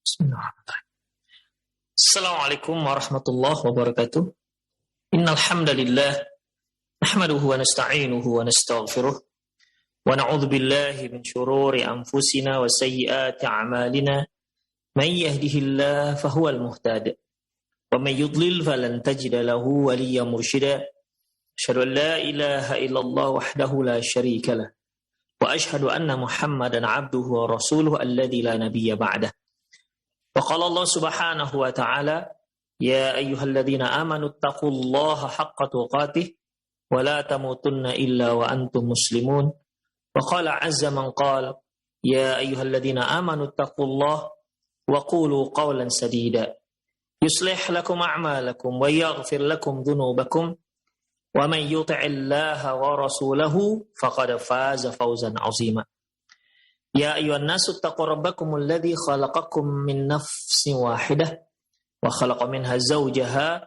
Bismillahirrahmanirrahim. Assalamualaikum warahmatullahi wabarakatuh. Innal hamdalillah nahmaduhu wa nasta'inuhu wa nastaghfiruh wa na'udzu billahi min shururi anfusina wa sayyiati a'malina. May yahdihillahu fahuwal muhtadi wa may yudlil falan tajida lahu waliyyan mursyida. Asyhadu an la ilaha illallah wahdahu la syarika lah wa asyhadu anna Muhammadan 'abduhu wa rasuluhu alladzi la nabiyya ba'dah. Wa qala Allah subhanahu wa ta'ala, ya ayyuhalladzina amanu taqullaha haqqa tuqatih wa la tamutunna illa wa antum muslimun. Wa qala azza man qala, ya ayyuhalladzina amanu taqullaha wa qulu qawlan sadida yuslih lakum a'malakum wa yaghfir lakum dhunubakum wa man yuti'illaha wa rasulahu faqad faza fawzan 'azima. Ya ayyuhan nasu taqu rabbakumul ladzi khalaqakum min nafsin wahidah wa khalaqa minha zawjaha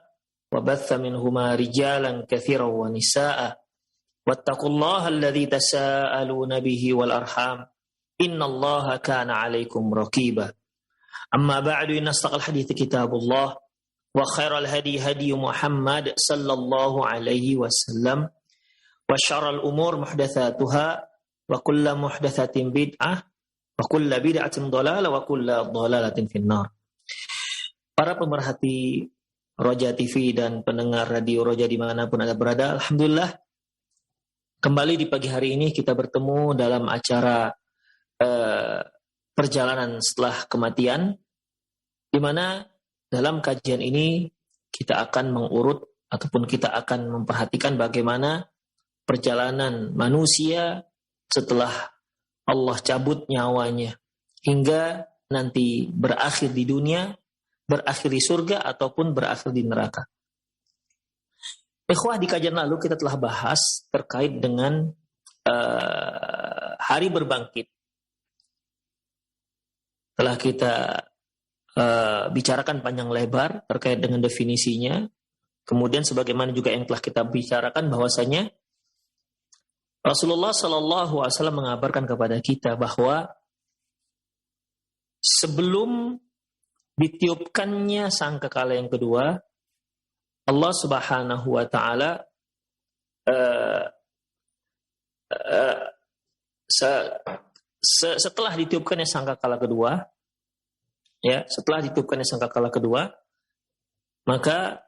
wa batha minhuma rijalan katsiran wa nisaa'a wattaqullaha alladzi tasaaluna bihi wal arham innallaha kana 'alaikum raqiba. Amma ba'du, inna astaqal hadithi kitabullah wa khairal hadi hadi Muhammad sallallahu alaihi wasallam wa syarral umur muhdatsatuha wa kullu muhdatsatin bid'ah wa kullu bid'atin dhalalah wa kullu dhalalatin finnar. Para pemerhati Roja TV dan pendengar radio Roja dimanapun Anda berada, alhamdulillah kembali di pagi hari ini kita bertemu dalam acara perjalanan setelah kematian, di mana dalam kajian ini kita akan mengurut ataupun kita akan memperhatikan bagaimana perjalanan manusia setelah Allah cabut nyawanya hingga nanti berakhir di dunia, berakhir di surga ataupun berakhir di neraka. Ikhwah, di kajian lalu kita telah bahas terkait dengan hari berbangkit. Telah kita bicarakan panjang lebar terkait dengan definisinya. Kemudian sebagaimana juga yang telah kita bicarakan bahwasanya Rasulullah SAW mengabarkan kepada kita bahwa sebelum ditiupkannya sangkakala yang kedua, Allah Subhanahu wa Ta'ala setelah ditiupkannya sangkakala kedua, ya, setelah ditiupkannya sangkakala kedua, maka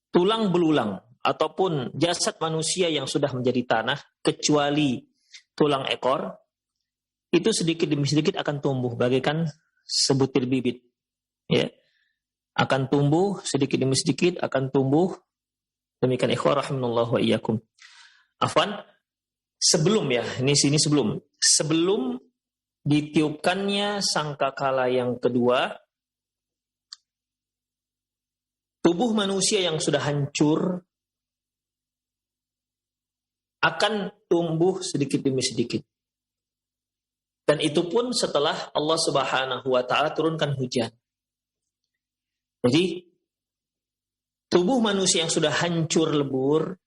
tulang belulang ataupun jasad manusia yang sudah menjadi tanah, kecuali tulang ekor, itu sedikit demi sedikit akan tumbuh bagaikan sebutir bibit. Ya. Akan tumbuh sedikit demi sedikit, akan tumbuh. Demikian ikhwah rahimanallahu wa iyyakum. Afwan, sebelum ditiupkannya sangkakala yang kedua, tubuh manusia yang sudah hancur akan tumbuh sedikit demi sedikit. Dan itu pun setelah Allah Subhanahu wa Ta'ala turunkan hujan. Jadi tubuh manusia yang sudah hancur lebur,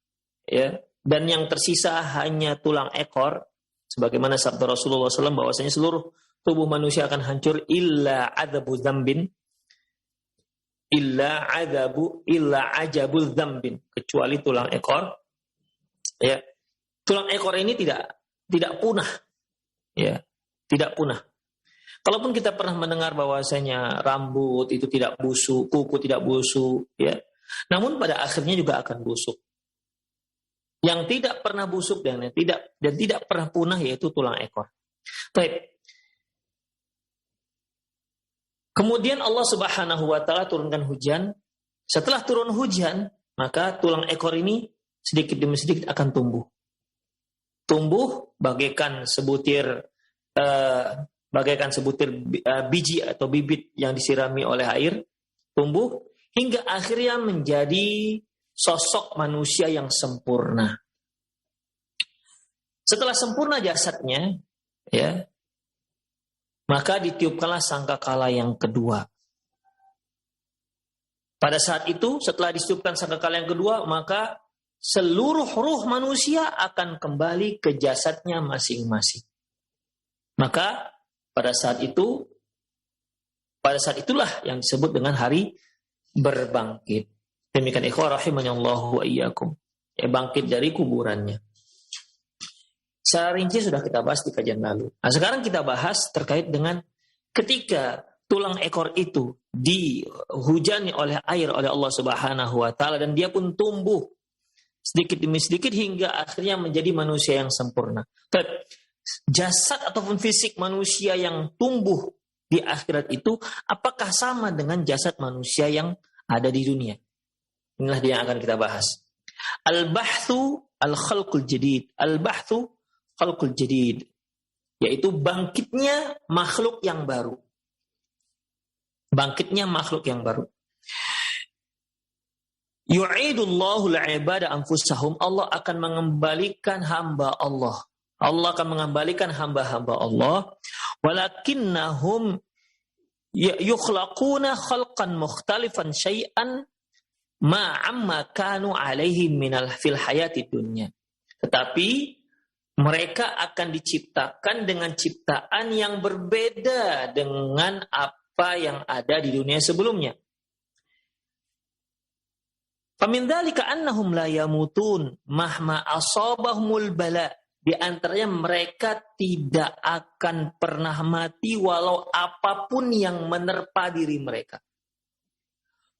ya, dan yang tersisa hanya tulang ekor, sebagaimana sabda Rasulullah SAW bahwasanya seluruh tubuh manusia akan hancur illa ajabul dzambin, kecuali tulang ekor. Ya. Tulang ekor ini tidak punah. Ya, tidak punah. Kalaupun kita pernah mendengar bahwasanya rambut itu tidak busuk, kuku tidak busuk, ya. Namun pada akhirnya juga akan busuk. Yang tidak pernah busuk dan tidak pernah punah yaitu tulang ekor. Baik. Kemudian Allah Subhanahu wa Ta'ala turunkan hujan. Setelah turun hujan, maka tulang ekor ini sedikit demi sedikit akan tumbuh. Tumbuh bagaikan sebutir biji atau bibit yang disirami oleh air, tumbuh hingga akhirnya menjadi sosok manusia yang sempurna. Setelah sempurna jasadnya, ya, maka ditiupkanlah sangkakala yang kedua. Pada saat itu, setelah ditiupkan sangkakala yang kedua, maka seluruh ruh manusia akan kembali ke jasadnya masing-masing. Maka pada saat itulah yang disebut dengan hari berbangkit. Demikian ikhwah rahimanallahu wa iyyakum. Bangkit dari kuburannya. Secara rinci sudah kita bahas di kajian lalu. Nah, sekarang kita bahas terkait dengan ketika tulang ekor itu dihujani oleh air oleh Allah Subhanahu wa taala dan dia pun tumbuh sedikit demi sedikit hingga akhirnya menjadi manusia yang sempurna. Jasad ataupun fisik manusia yang tumbuh di akhirat itu apakah sama dengan jasad manusia yang ada di dunia? Inilah dia yang akan kita bahas. Al-bahthu al-khalqul jadid. Al-bahthu khalqul jadid, yaitu bangkitnya makhluk yang baru. Bangkitnya makhluk yang baru. Yu'idullahu al-ibada anfusahum. Allah akan mengembalikan hamba Allah. Allah akan mengembalikan hamba-hamba Allah. Walakinnahum yukhlaquna khalqan mukhtalifan syai'an ma'amma kanu alaihi minal fil hayati dunya. Tetapi mereka akan diciptakan dengan ciptaan yang berbeda dengan apa yang ada di dunia sebelumnya. Famin dzalika annahum la yamutun mahma asabahumul bala. Di antaranya mereka tidak akan pernah mati walau apapun yang menerpa diri mereka.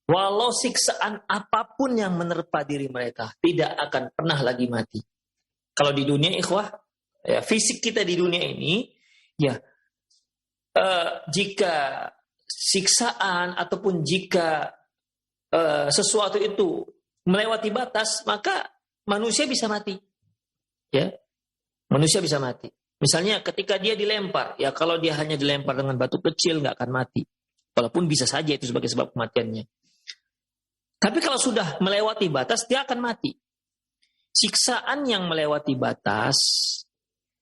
Walau siksaan apapun yang menerpa diri mereka, tidak akan pernah lagi mati. Kalau di dunia ikhwah, ya, fisik kita di dunia ini, ya, jika siksaan ataupun jika sesuatu itu melewati batas, maka manusia bisa mati. Ya, manusia bisa mati. Misalnya ketika dia dilempar, ya kalau dia hanya dilempar dengan batu kecil nggak akan mati. Walaupun bisa saja itu sebagai sebab kematiannya. Tapi kalau sudah melewati batas, dia akan mati. Siksaan yang melewati batas,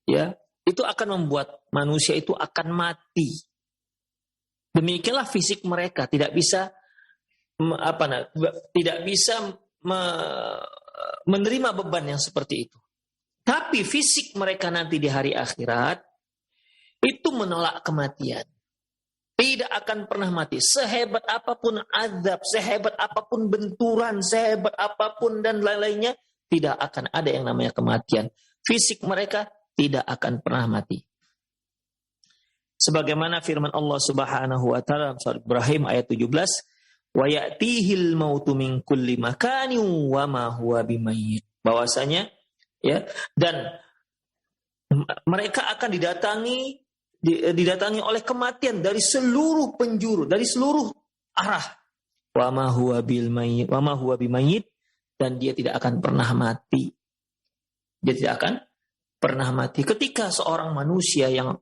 ya, itu akan membuat manusia itu akan mati. Demikianlah fisik mereka tidak bisa menerima beban yang seperti itu. Tapi fisik mereka nanti di hari akhirat itu menolak kematian. Tidak akan pernah mati. Sehebat apapun azab, sehebat apapun benturan, sehebat apapun dan lain-lainnya, tidak akan ada yang namanya kematian. Fisik mereka tidak akan pernah mati. Sebagaimana firman Allah Subhanahu wa taala dalam surat Ibrahim ayat 17, "Wa ya'tihil mautu min kulli makanin wa ma huwa bimayyit." Bahwasanya ya, dan mereka akan didatangi oleh kematian dari seluruh penjuru, dari seluruh arah. Wa ma huwa bimayyit, dan dia tidak akan pernah mati. Dia tidak akan pernah mati. Ketika seorang manusia yang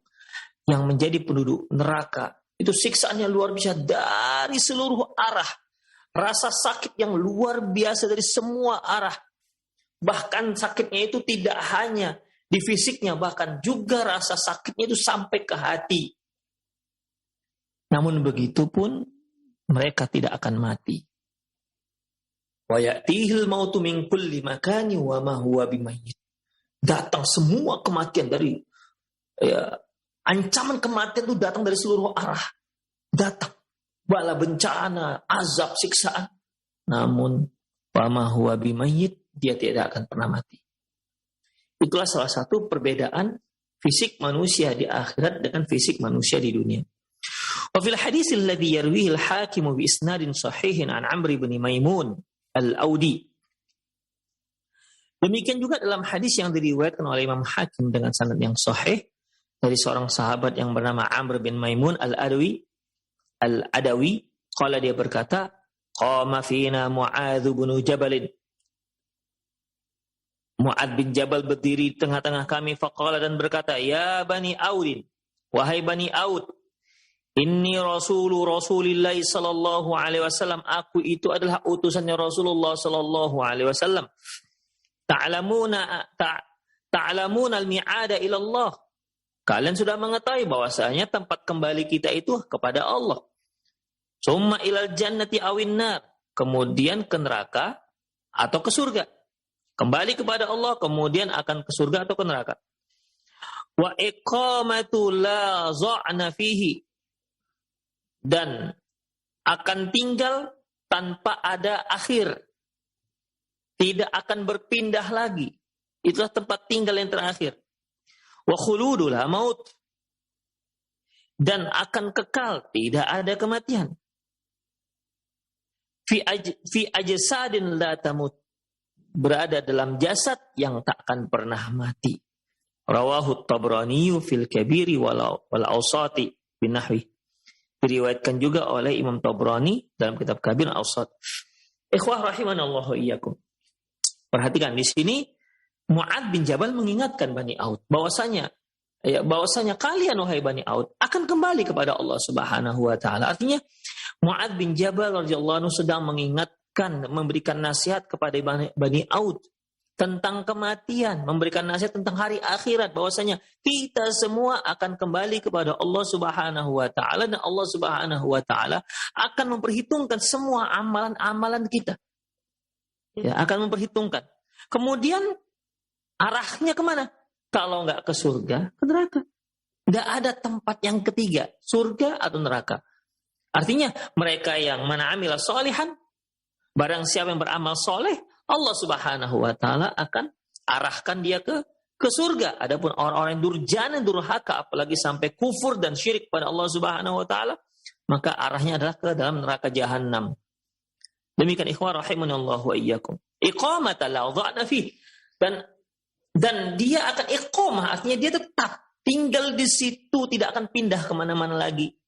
menjadi penduduk neraka, itu siksaannya luar biasa dari seluruh arah. Rasa sakit yang luar biasa dari semua arah. Bahkan sakitnya itu tidak hanya di fisiknya, bahkan juga rasa sakitnya itu sampai ke hati. Namun begitu pun mereka tidak akan mati. Wa ya'tihil mautu min kulli makani wa ma huwa bimayyit. Datang semua kematian dari ancaman kematian itu datang dari seluruh arah. Datang bala bencana, azab, siksaan. Namun wa ma huwa bimayyit, dia tidak akan pernah mati. Itulah salah satu perbedaan fisik manusia di akhirat dengan fisik manusia di dunia. Wa fil hadits alladhi yarwihi al-Hakim bi isnadin sahihin an Amr bin Maimun al-Audi. Demikian juga dalam hadis yang diriwayatkan oleh Imam Hakim dengan sanad yang sahih dari seorang sahabat yang bernama Amr bin Maimun al-Adawi, qala, dia berkata, qama fina Mu'adz bin Jabal. Mu'adz bin Jabal berdiri di tengah-tengah kami, faqala, dan berkata, ya Bani Audin, wahai Bani Aud, inni Rasulillahi sallallahu alaihi wasallam, aku itu adalah utusannya Rasulullah sallallahu alaihi wasallam. Ta'lamuna al-mi'ada ila Allah. Kalian sudah mengetahui bahwasanya tempat kembali kita itu kepada Allah. Summa ilal jannati awin nar. Kemudian ke neraka atau ke surga. Kembali kepada Allah, kemudian akan ke surga atau ke neraka. Wa iqamatu la dha'na fihi, dan akan tinggal tanpa ada akhir, tidak akan berpindah lagi. Itulah tempat tinggal yang terakhir. Wa khuludul maut, dan akan kekal, tidak ada kematian. Fi ajsadin la tamut, berada dalam jasad yang tak akan pernah mati. Rawahu Tabrani fil Kabiri wal Awsati bin Nahwi. Diriwayatkan juga oleh Imam Tabrani dalam kitab Kabir Awsat. Ikhwah rahimanallahu iyyakum. Perhatikan di sini Mu'adz bin Jabal mengingatkan Bani Aud bahwasanya kalian wahai Bani Aud akan kembali kepada Allah Subhanahu wa taala. Artinya Mu'adz bin Jabal radhiyallahu anhu sedang mengingatkan, memberikan nasihat kepada Bani Aud tentang kematian, memberikan nasihat tentang hari akhirat, bahwasanya kita semua akan kembali kepada Allah Subhanahu wa taala, dan Allah Subhanahu wa taala akan memperhitungkan semua amalan-amalan kita. Ya, akan memperhitungkan. Kemudian arahnya kemana? Kalau nggak ke surga, ke neraka. Nggak ada tempat yang ketiga, surga atau neraka. Artinya mereka yang mana amila sholihan, barang siapa yang beramal soleh, Allah Subhanahu wa taala akan arahkan dia ke surga. Adapun orang-orang yang durjana, durhaka, apalagi sampai kufur dan syirik pada Allah Subhanahu wa taala, maka arahnya adalah ke dalam neraka jahanam. Demikian ikhwan rahimanallahu wa iyyakum. Iqamata la dha'na fi, dan dia akan iqamah, artinya dia tetap tinggal di situ, tidak akan pindah kemana-mana lagi,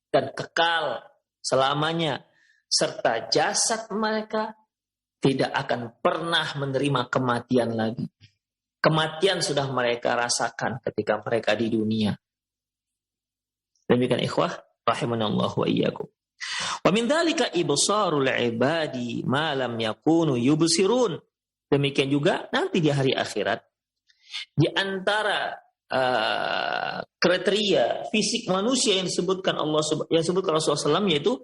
dan kekal selamanya, serta jasad mereka tidak akan pernah menerima kematian lagi. Kematian sudah mereka rasakan ketika mereka di dunia. Demikian ikhwah rahimanallahu wa iyyakum. Wa min dzalika ibsarul ibadi ma lam yakunu yubsirun. Demikian juga nanti di hari akhirat, di antara kriteria fisik manusia yang disebutkan Rasulullah SAW, yaitu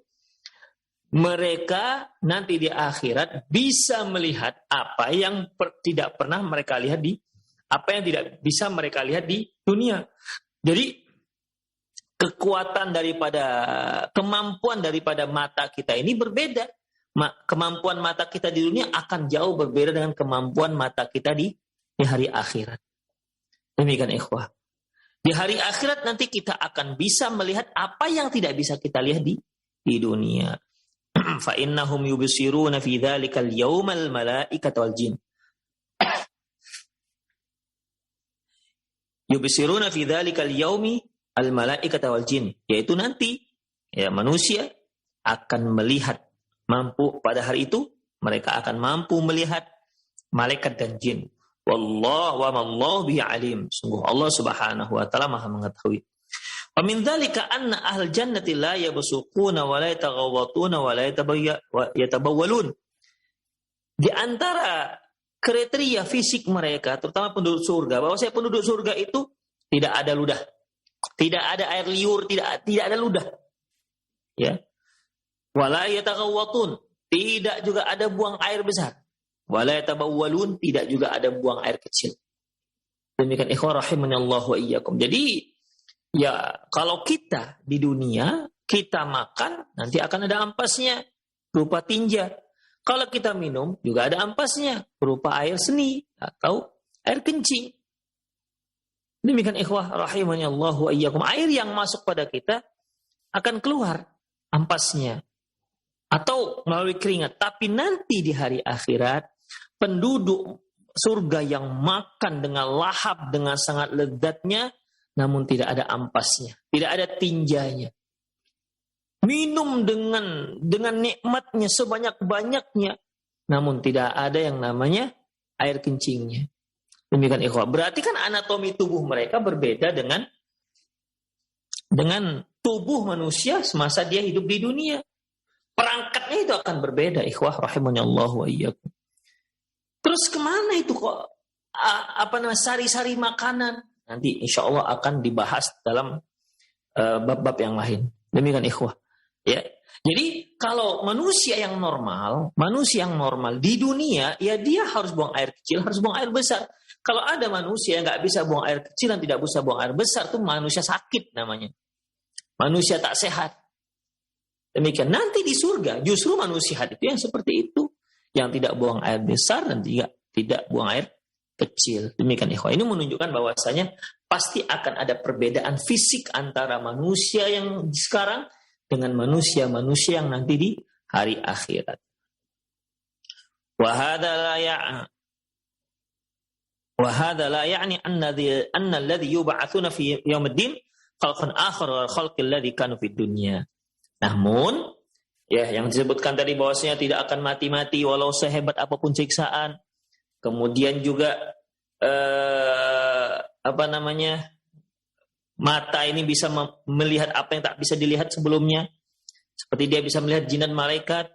mereka nanti di akhirat bisa melihat apa yang tidak pernah mereka lihat apa yang tidak bisa mereka lihat di dunia. Jadi kemampuan daripada mata kita ini berbeda. Kemampuan mata kita di dunia akan jauh berbeda dengan kemampuan mata kita di hari akhirat. Demikian ikhwah. Di hari akhirat nanti kita akan bisa melihat apa yang tidak bisa kita lihat di dunia. Fa innahum yubsiruna fi dzalikal yaumal malaikata wal jin. Yubsiruna fi dzalikal yaumi al malaikata wal jin, yaitu nanti ya manusia akan melihat, mampu pada hari itu mereka akan mampu melihat malaikat dan jin. Wallahu wa mallahu bihi alim. Sungguh Allah Subhanahu wa taala Maha mengetahui. Wa min dzalika anna ahlul jannati la yabsuquna wa la yataghawwatuna wa la yatabawwalun. Di antara kriteria fisik mereka, terutama penduduk surga, bahwa saya penduduk surga itu tidak ada ludah, tidak ada air liur, tidak ada ludah. Ya. Wa la yataghawwatun, tidak juga ada buang air besar. Wa la yatabawwalun, tidak juga ada buang air kecil. Demikian ikhwan rahimanallahu wa iyyakum. Jadi ya, kalau kita di dunia, kita makan, nanti akan ada ampasnya, berupa tinja. Kalau kita minum, juga ada ampasnya, berupa air seni, atau air kencing. Demikian ikhwah rahimanallahu wa iyyakum. Air yang masuk pada kita akan keluar ampasnya, atau melalui keringat. Tapi nanti di hari akhirat, penduduk surga yang makan dengan lahap, dengan sangat lezatnya, namun tidak ada ampasnya, tidak ada tinjanya. Minum dengan nikmatnya sebanyak-banyaknya, namun tidak ada yang namanya air kencingnya. Demikian ikhwah. Berarti kan anatomi tubuh mereka berbeda dengan tubuh manusia semasa dia hidup di dunia. Perangkatnya itu akan berbeda, ikhwah rahimanallahu wa iyyakum. Terus kemana itu kok sari-sari makanan? Nanti insya Allah akan dibahas dalam bab-bab yang lain. Demikian ikhwah. Ya. Jadi kalau manusia yang normal di dunia, ya dia harus buang air kecil, harus buang air besar. Kalau ada manusia yang nggak bisa buang air kecil dan tidak bisa buang air besar, itu manusia sakit namanya. Manusia tak sehat. Demikian. Nanti di surga, justru manusia sehat itu yang seperti itu. Yang tidak buang air besar dan tidak buang air kecil. Demikian ikhwah. Ini menunjukkan bahwasanya pasti akan ada perbedaan fisik antara manusia yang sekarang dengan manusia-manusia yang nanti di hari akhirat. وهذا لا يعني أن الذي يبعثون في يوم الدين خلق آخر والخلق الذي كانوا في الدنيا. Namun, ya yang disebutkan tadi bahwasanya tidak akan mati-mati walau sehebat apapun siksaan. Kemudian juga mata ini bisa melihat apa yang tak bisa dilihat sebelumnya. Seperti dia bisa melihat jin dan malaikat.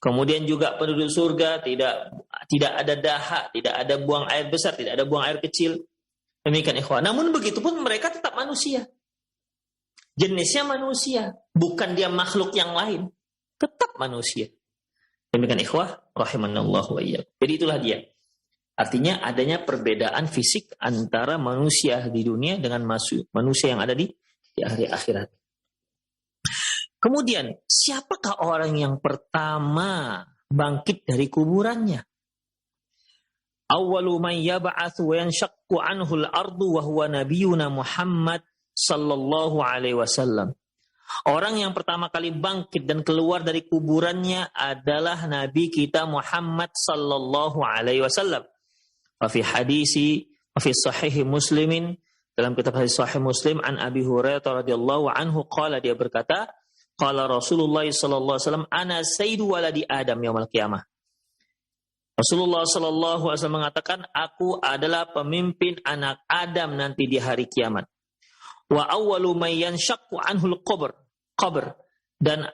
Kemudian juga penduduk surga tidak ada dahak, tidak ada buang air besar, tidak ada buang air kecil. Demikian ikhwan. Namun begitupun mereka tetap manusia. Jenisnya manusia, bukan dia makhluk yang lain. Tetap manusia. Demikian ikhwah, rahimanallahu wa iyyakum. Jadi itulah dia. Artinya adanya perbedaan fisik antara manusia di dunia dengan manusia yang ada di hari akhirat. Kemudian, siapakah orang yang pertama bangkit dari kuburannya? Awwalu man yab'atsu wa yanshaqqu anhu al-ardu wa huwa nabiyyuna Muhammad sallallahu alaihi wasallam. Orang yang pertama kali bangkit dan keluar dari kuburannya adalah Nabi kita Muhammad sallallahu alaihi wasallam. Wa fi sahih Muslimin, dalam kitab hadis sahih Muslim, an Abi Hurairah radhiyallahu anhu qala, dia berkata, qala Rasulullah sallallahu alaihi wasallam, ana sayyidu waladi Adam yaumil qiyamah. Rasulullah sallallahu alaihi wasallam mengatakan, aku adalah pemimpin anak Adam nanti di hari kiamat. Wa awwalu man yanshaqqu anhul qabr, dan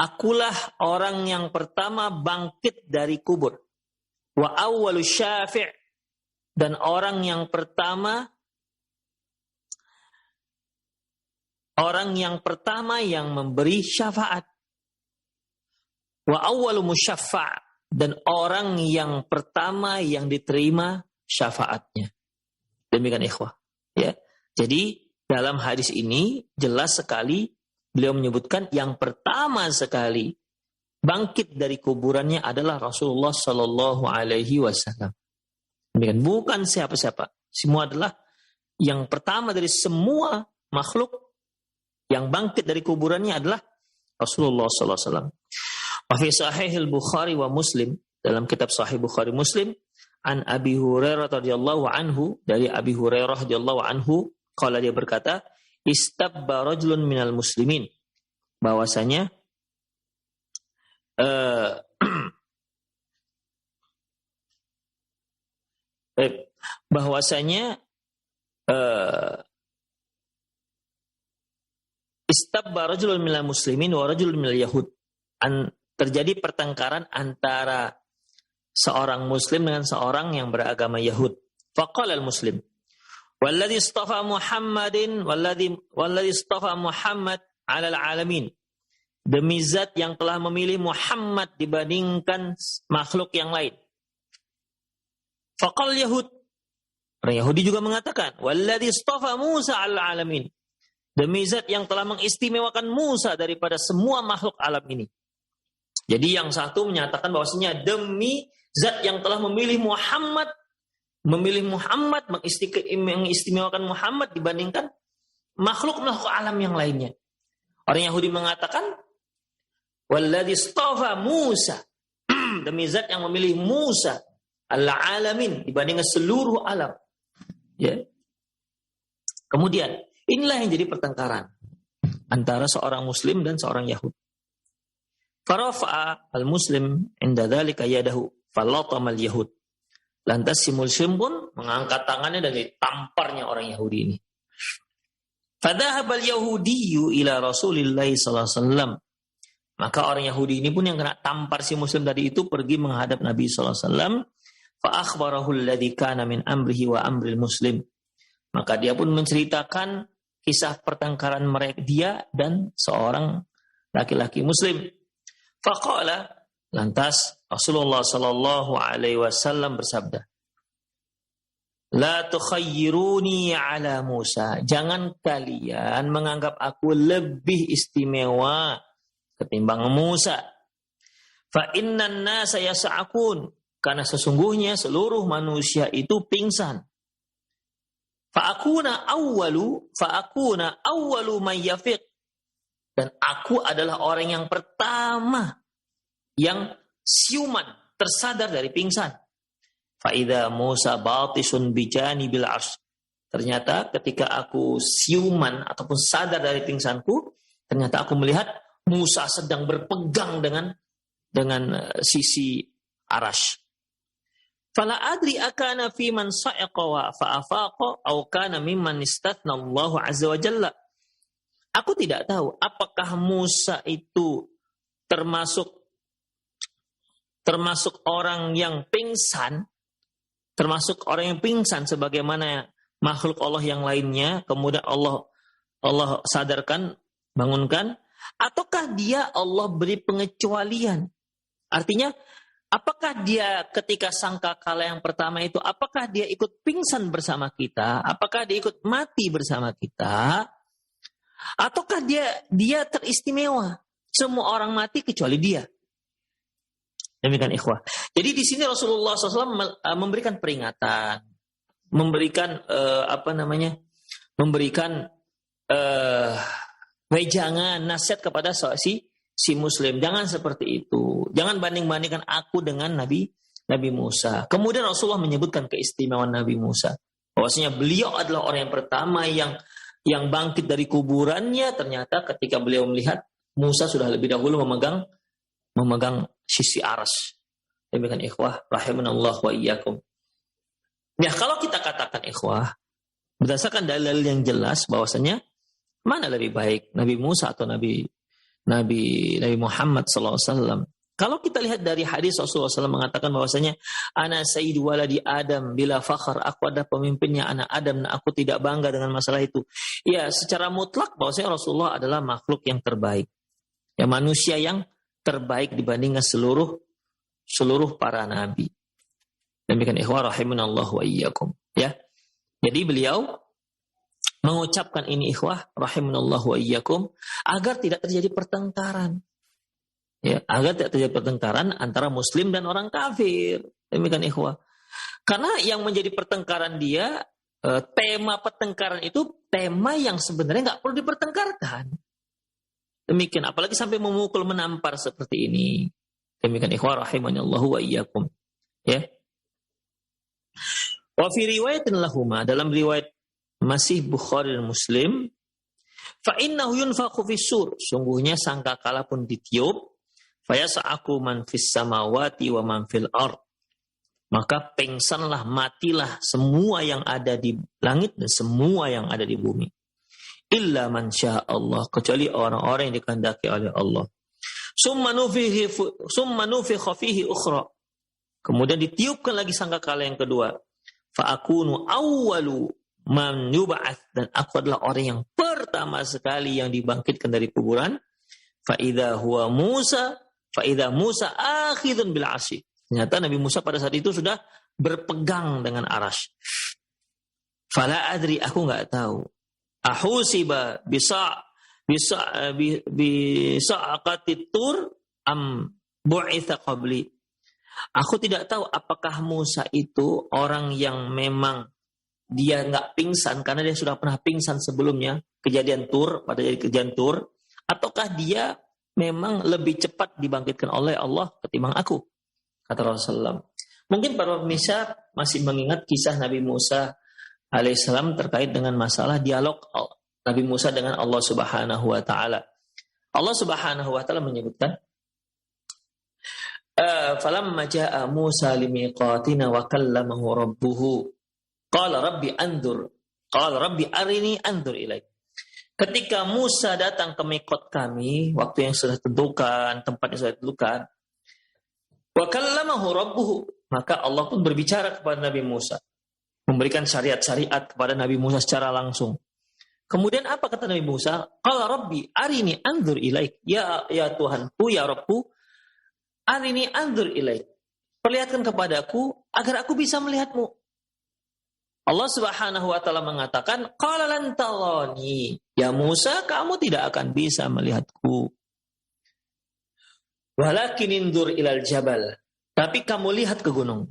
akulah orang yang pertama bangkit dari kubur. Wa awwalu syafi', dan orang yang pertama yang memberi syafaat. Wa awwalu musyaffa', dan orang yang pertama yang diterima syafaatnya. Demikian ikhwah. Ya. Jadi dalam hadis ini jelas sekali beliau menyebutkan yang pertama sekali bangkit dari kuburannya adalah Rasulullah sallallahu alaihi wasallam. Demikian, bukan siapa-siapa. Semua adalah yang pertama dari semua makhluk yang bangkit dari kuburannya adalah Rasulullah sallallahu alaihi wasallam. Wa fi sahih al-Bukhari wa Muslim, dalam kitab Sahih Bukhari Muslim, an Abi Hurairah radhiyallahu anhu, dari Abi Hurairah radhiyallahu anhu, qala, dia berkata, istabba rajulun minal muslimin, bahwasanya istabba rajulun minal muslimin wa rajulun minal yahud, terjadi pertengkaran antara seorang muslim dengan seorang yang beragama Yahud. Faqala al-muslim, walladhi istafa Muhammadin walladhi istafa Muhammad 'alal 'alamin, demi zat yang telah memilih Muhammad dibandingkan makhluk yang lain. Faqal Yahud, orang Yahudi juga mengatakan, walladhi istafa Musa 'alal 'alamin, demi zat yang telah mengistimewakan Musa daripada semua makhluk alam ini. Jadi yang satu menyatakan bahwasanya demi zat yang telah memilih Muhammad mengistimewakan Muhammad dibandingkan makhluk-makhluk alam yang lainnya. Orang Yahudi mengatakan walladzi istafa Musa, demi zat yang memilih Musa al-alamin dibandingkan seluruh alam. Ya. Kemudian inilah yang jadi pertengkaran antara seorang muslim dan seorang Yahudi. Farafa'a al-muslim inda dzalika yadahu falatamal yahud. Lantas si muslim pun mengangkat tangannya dan ditamparnya orang Yahudi ini. Fadhahabal yahudiyyu ila Rasulillah sallallahu alaihi wasallam. Maka orang Yahudi ini pun yang kena tampar si muslim tadi itu pergi menghadap Nabi sallallahu alaihi wasallam. Fa akhbarahu alladhi kana min amrihi wa amril muslim. Maka dia pun menceritakan kisah pertengkaran mereka, dia dan seorang laki-laki muslim. Faqala, lantas Rasulullah sallallahu alaihi wasallam bersabda, La tukhayyiruni ala Musa. Jangan kalian menganggap aku lebih istimewa ketimbang Musa. Fa innan nasa yas'akun. Karena sesungguhnya seluruh manusia itu pingsan. Fa akuna awwalu man yafiq. Dan aku adalah orang yang pertama yang siuman, tersadar dari pingsan. Fa'idha Musa batisun bijani bil ars. Ternyata ketika aku siuman ataupun sadar dari pingsanku, ternyata aku melihat Musa sedang berpegang dengan sisi arash. Fala adri akana fi man sa'iqa wa fa'afaqa aw kana mimman istatna Allah azza wa jalla. Aku tidak tahu apakah Musa itu termasuk orang yang pingsan, termasuk orang yang pingsan sebagaimana makhluk Allah yang lainnya, kemudian Allah sadarkan, bangunkan, ataukah dia Allah beri pengecualian? Artinya, apakah dia ketika sangkakala yang pertama itu, apakah dia ikut pingsan bersama kita? Apakah dia ikut mati bersama kita? Ataukah dia teristimewa? Semua orang mati kecuali dia. Demikian ikhwah. Jadi di sini Rasulullah SAW memberikan peringatan, memberikan wejangan, nasihat kepada si Muslim. Jangan seperti itu. Jangan banding-bandingkan aku dengan Nabi Musa. Kemudian Rasulullah menyebutkan keistimewaan Nabi Musa. Bahwasanya beliau adalah orang yang pertama yang bangkit dari kuburannya. Ternyata ketika beliau melihat Musa sudah lebih dahulu memegang sisi aras. Demikian ikhwah rahimanallah wa iyyakum. Ya, kalau kita katakan ikhwah berdasarkan dalil yang jelas bahwasanya mana lebih baik Nabi Musa atau Nabi Muhammad SAW. Kalau kita lihat dari hadis Rasulullah SAW mengatakan bahwasanya ana sayyidu waladi Adam bila fakhar, aku adalah pemimpinnya anak Adam dan aku tidak bangga dengan masalah itu. Ya, secara mutlak bahwasanya Rasulullah adalah makhluk yang terbaik. Ya, manusia yang terbaik dibandingkan seluruh para nabi. Demikian ikhwah rahimanallahu wa iyyakum. Ya. Jadi beliau mengucapkan ini ikhwah rahimanallahu wa iyyakum agar tidak terjadi pertengkaran. Ya, agar tidak terjadi pertengkaran antara muslim dan orang kafir. Demikian ikhwah. Karena yang menjadi pertengkaran dia, tema pertengkaran itu tema yang sebenarnya nggak perlu dipertengkarkan. Demikian, apalagi sampai memukul, menampar seperti ini. Demikian ikhwah rahimanallahu wa iyyakum. Ya. Wa fi riwayatin lahuma, dalam riwayat masih Bukhari dan Muslim, fa innahu yunfakhu fis-sur, sungguhnya sangkakala pun ditiup, fa yas'aku man fis samawati wa man fil ard. Maka pingsanlah, matilah semua yang ada di langit dan semua yang ada di bumi. Illa man syaa Allah, kecuali orang-orang yang dikehendaki oleh Allah. Summa nufikha fihi ukhra. Kemudian ditiupkan lagi sangkakala yang kedua. Fa akunu awwalu man yub'ats, dan aku adalah orang yang pertama sekali yang dibangkitkan dari kuburan. Fa idza Musa akhidun bil 'arsy. Ternyata Nabi Musa pada saat itu sudah berpegang dengan arasy. Fala adri, aku enggak tahu. Ahusiba bisa'aqatit tur am bu'itha qabli. Aku tidak tahu apakah Musa itu orang yang memang dia nggak pingsan karena dia sudah pernah pingsan sebelumnya, kejadian Tur, ataukah dia memang lebih cepat dibangkitkan oleh Allah ketimbang aku, kata Rasulullah. Mungkin para pemirsa masih mengingat kisah Nabi Musa alaihissalam terkait dengan masalah dialog Nabi Musa dengan Allah Subhanahu wa taala. Allah Subhanahu wa taala menyebutkan, falamma jaa Musa limiqatina wa kallamahu rabbuhu qala rabbi arini anzur ilaik. Ketika Musa datang ke miqat kami, waktu yang sudah tentukan, tempat yang sudah tentukan, wa kallamahu rabbuhu, maka Allah pun berbicara kepada Nabi Musa, memberikan syariat-syariat kepada Nabi Musa secara langsung. Kemudian apa kata Nabi Musa? Qala rabbi arini anzur ilaik. Ya Tuhanku, ya Rabbku, arini anzur ilaik. Perlihatkan kepadaku agar aku bisa melihatmu. Allah Subhanahu wa taala mengatakan, qala lan tarani. Ya Musa, kamu tidak akan bisa melihatku. Walakin indur ilal jabal. Tapi kamu lihat ke gunung.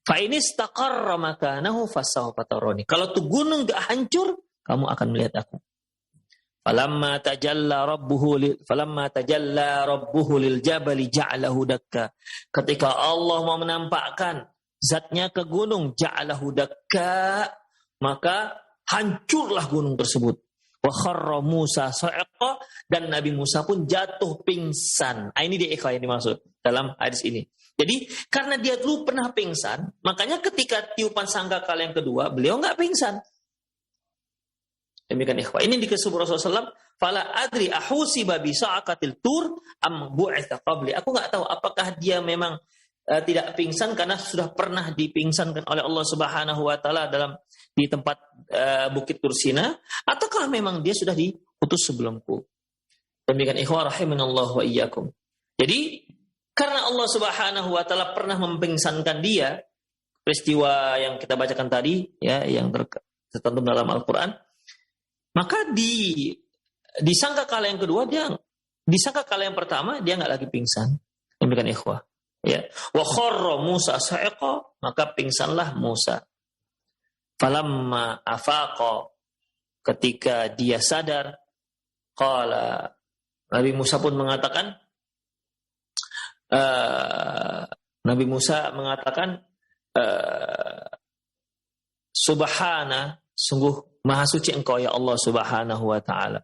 Fa in istaqarra makanahu fasawfa tarani. Kalau tuh gunung enggak hancur, kamu akan melihat aku. Falamma tajalla rabbuhu lil jabali ja'alahu dakka. Ketika Allah mau menampakkan zatnya ke gunung, ja'alahu dakka, maka hancurlah gunung tersebut. Wa kharra Musa sa'iqa, dan Nabi Musa pun jatuh pingsan. Ini dia ikhwan yang dimaksud dalam hadis ini. Jadi karena dia dulu pernah pingsan, makanya ketika tiupan sangkakala yang kedua, beliau enggak pingsan. Demikian ikhwah. Ini dikasih Rasulullah SAW. Fala adri ahusiba bi sa'aqatil tur am bu'itha qabli. Aku enggak tahu apakah dia memang tidak pingsan karena sudah pernah dipingsankan oleh Allah Subhanahu wa taala di tempat Bukit Tursina, ataukah memang dia sudah diutus sebelumku. Demikian ikhwah rahimanallahu wa iyyakum. Jadi karena Allah Subhanahu wa taala pernah mempingsankan dia, peristiwa yang kita bacakan tadi ya, yang tertentu dalam Al-Qur'an, maka di sangkakala yang kedua di sangkakala yang pertama dia enggak lagi pingsan. Demikian ikhwah. Ya, wa kharra Musa sa'iqa, maka pingsanlah Musa. Falamma afaqa, ketika dia sadar, qala, Nabi Musa pun mengatakan, Subhana, sungguh maha suci engkau ya Allah Subhanahu wa ta'ala.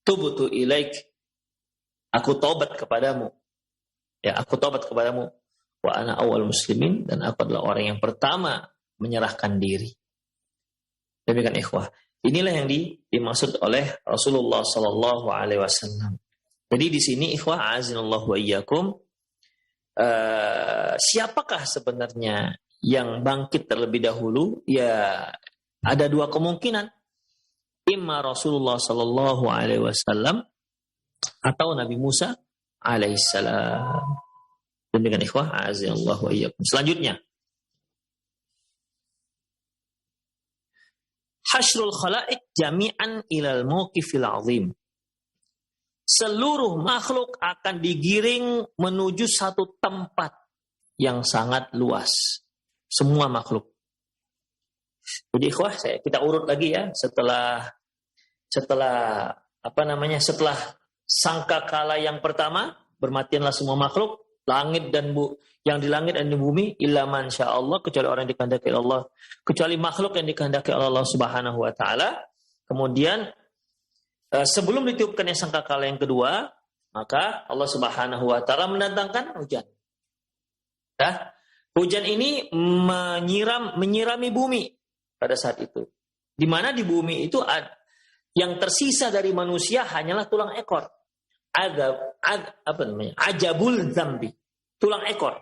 Tubtu ilaik, aku taubat kepadamu. Ya, aku taubat kepadamu. Wa ana awal muslimin, dan aku adalah orang yang pertama menyerahkan diri. Demikian ikhwah. Inilah yang dimaksud oleh Rasulullah sallallahu alaihi wasallam. Jadi di sini ikhwah azinallahu wa iyyakum, siapakah sebenarnya yang bangkit terlebih dahulu? Ya, ada dua kemungkinan. Imma Rasulullah sallallahu alaihi wasallam atau Nabi Musa alaihissalam. Demikian ikhwah azinallahu wa iyyakum. Selanjutnya, hasyrul khalaiq jami'an ilal mauqifil azim. Seluruh makhluk akan digiring menuju satu tempat yang sangat luas. Semua makhluk. Jadi ikhwah, kita urut lagi ya, setelah sangkakala yang pertama, bermatianlah semua makhluk, langit dan yang di langit dan di bumi, illa man syaa Allah, kecuali orang yang dikehendaki Allah, kecuali makhluk yang dikehendaki oleh Allah Subhanahu wa taala. Kemudian sebelum ditiupkannya sangkakala yang kedua, maka Allah Subhanahu wa taala mendatangkan hujan. Hujan ini menyirami bumi pada saat itu. Di mana di bumi itu yang tersisa dari manusia hanyalah tulang ekor. Ajabul zambi, tulang ekor.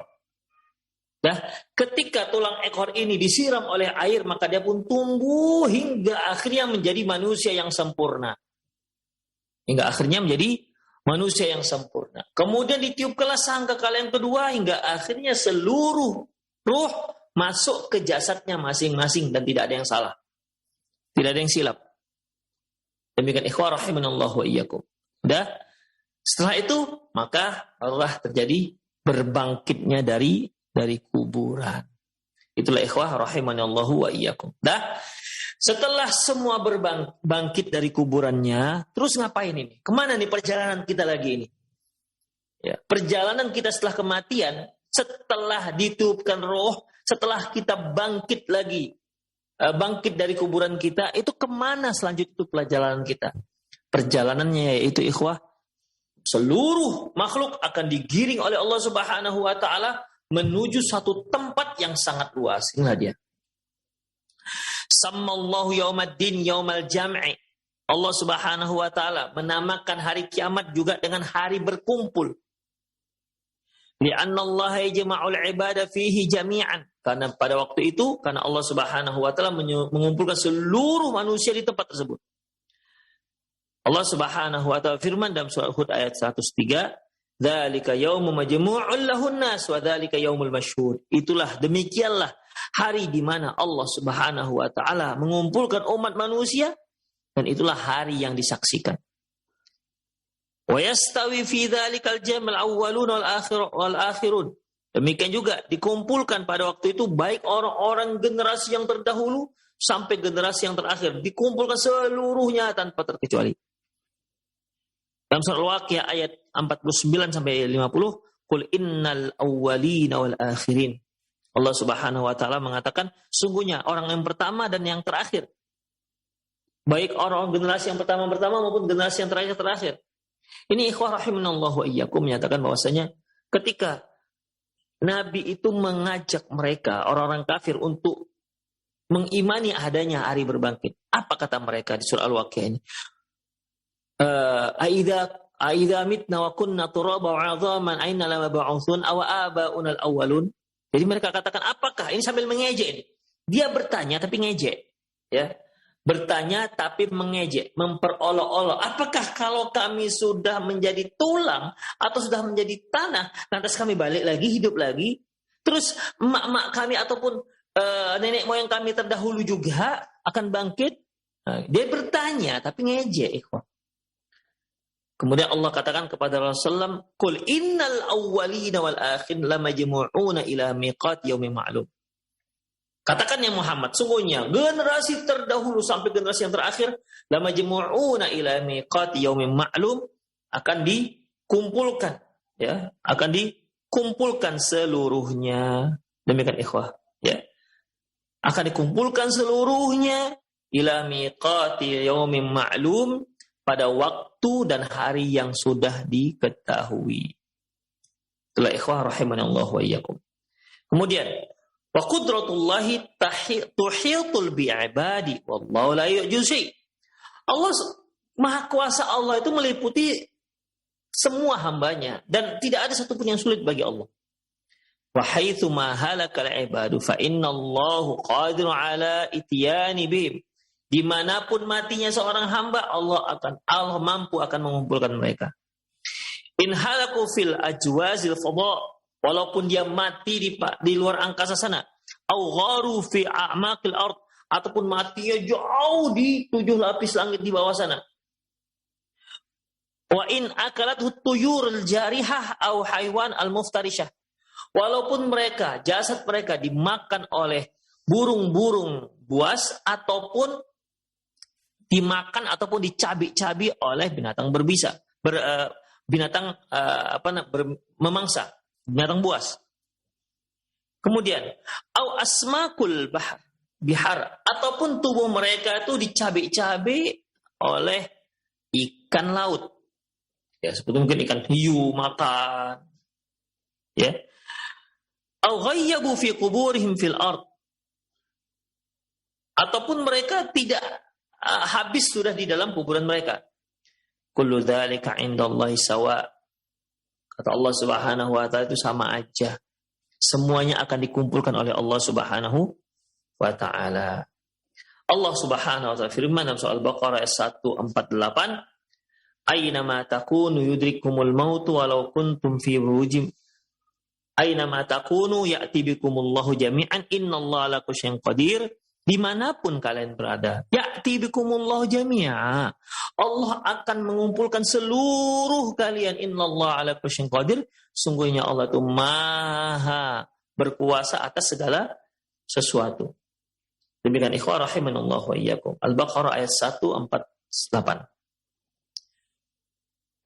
Ketika tulang ekor ini disiram oleh air, maka dia pun tumbuh hingga akhirnya menjadi manusia yang sempurna. Kemudian ditiupkanlah sangkakala yang kedua hingga akhirnya seluruh ruh masuk ke jasadnya masing-masing dan tidak ada yang salah. Tidak ada yang silap. Demikian ikhwah rahimanallahu wa iyyakum. Setelah itu maka Allah terjadi berbangkitnya dari kuburan. Itulah ikhwah rahimanallahu wa iyyakum. Setelah semua berbangkit dari kuburannya, terus ngapain ini? Kemana nih perjalanan kita lagi ini? Ya, perjalanan kita setelah kematian, setelah ditiupkan roh, setelah kita bangkit lagi, bangkit dari kuburan kita, itu kemana selanjutnya itu perjalanan kita? Perjalanannya yaitu ikhwah, seluruh makhluk akan digiring oleh Allah Subhanahu wa taala menuju satu tempat yang sangat luas. Inilah dia. Sammallahu yaumaddin yaumal jam'i. Allah Subhanahu wa taala menamakan hari kiamat juga dengan hari berkumpul. Li'anna Allah yajma'ul ibada fihi jami'an. Karena pada waktu itu, karena Allah Subhanahu wa taala mengumpulkan seluruh manusia di tempat tersebut. Allah Subhanahu wa taala firman dalam surah Hud ayat 103, "Dzalika yaumun majmu'un lahun nas wa dzalika yaumul masyhur." Itulah, demikianlah hari di mana Allah Subhanahu wa taala mengumpulkan umat manusia, dan itulah hari yang disaksikan. Wa yastawi fi dzalikal jam'ul awwalun wal akhirun. Demikian juga dikumpulkan pada waktu itu baik orang-orang generasi yang terdahulu sampai generasi yang terakhir, dikumpulkan seluruhnya tanpa terkecuali. Dalam surah Al-Waqiah ayat 49 sampai 50, qul innal awwalina wal akhirin. Allah Subhanahu wa taala mengatakan, sungguhnya orang yang pertama dan yang terakhir. Baik orang generasi yang pertama maupun generasi yang terakhir. Ini ikhwah rahimanallahu wa iyyakum menyatakan bahwasanya ketika Nabi itu mengajak mereka, orang-orang kafir, untuk mengimani adanya hari berbangkit. Apa kata mereka di surah Al-Waqiah ini? Aidza mitna wa kunna turaba wa 'idhaman aina lamab'utsun aw aba'una al-awwalun. Jadi mereka katakan, apakah ini, sambil mengejek ini. Dia bertanya tapi ngejek, ya. Bertanya tapi mengejek, memperolok-olok. Apakah kalau kami sudah menjadi tulang atau sudah menjadi tanah, lantas kami balik lagi, hidup lagi? Terus emak-emak kami ataupun nenek moyang kami terdahulu juga akan bangkit? Nah, dia bertanya tapi ngejek, ikhwan. Kemudian Allah katakan kepada Rasulullah, "Qul innal awwalina wal akhirin lamajmu'una ila miqat yaumin ma'lum." Katakan ya Muhammad, sungguhnya generasi terdahulu sampai generasi yang terakhir, lamajmu'una ila miqat yaumin ma'lum, akan dikumpulkan, ya, akan dikumpulkan seluruhnya. Demikian ikhwah, ya. Akan dikumpulkan seluruhnya ila miqati yaumin ma'lum, pada waktu dan hari yang sudah diketahui. Itulah ikhwah rahimanallahu wa iyyakum. Kemudian wa qudratullahi tuhitul bi'ibadi wallahu la yu'jizu. Allah, maha kuasa Allah itu meliputi semua hambanya dan tidak ada satupun yang sulit bagi Allah. Wa haitsu ma halakal ibadu fa innallahu qadirun ala ityani bihim. Dimanapun matinya seorang hamba, Allah mampu akan mengumpulkan mereka. In halaku fil ajwazil fadha, walaupun dia mati di luar angkasa sana, au gharu fi a'maqil ard, ataupun matinya jauh di 7 lapis langit di bawah sana. Wa in akalathu tuyurul jarihah au haywan al-muftarishah, walaupun jasad mereka dimakan oleh burung-burung buas ataupun dimakan ataupun dicabi-cabi oleh binatang berbisa, memangsa, binatang buas. Kemudian, au asmakul bihar, ataupun tubuh mereka itu dicabi-cabi oleh ikan laut. Ya, seperti mungkin ikan hiu makan. Ya. Au ghayyabu fi quburihim fil ard. Ataupun mereka tidak habis sudah di dalam kuburan mereka. Kullu dzalika 'indallahi sawa. Kata Allah Subhanahu wa taala, itu sama aja. Semuanya akan dikumpulkan oleh Allah Subhanahu wa taala. Allah Subhanahu wa taala firman dalam surah Al-Baqarah ayat 148, "Aina ma takunu yudrikumul maut walau kuntum fi burujin. Aina ma takunu ya'ti bikumullahu jami'an innallaha ala kulli syai'in qadir." Dimanapun kalian berada, ya'ti bikumullahu jami'a, Allah akan mengumpulkan seluruh kalian. Innallaha ala kulli syai'in qadir, sungguhnya Allah itu maha berkuasa atas segala sesuatu. Demikian ikhwah rahimanallahu wa iyyakum. Al-Baqarah ayat 148.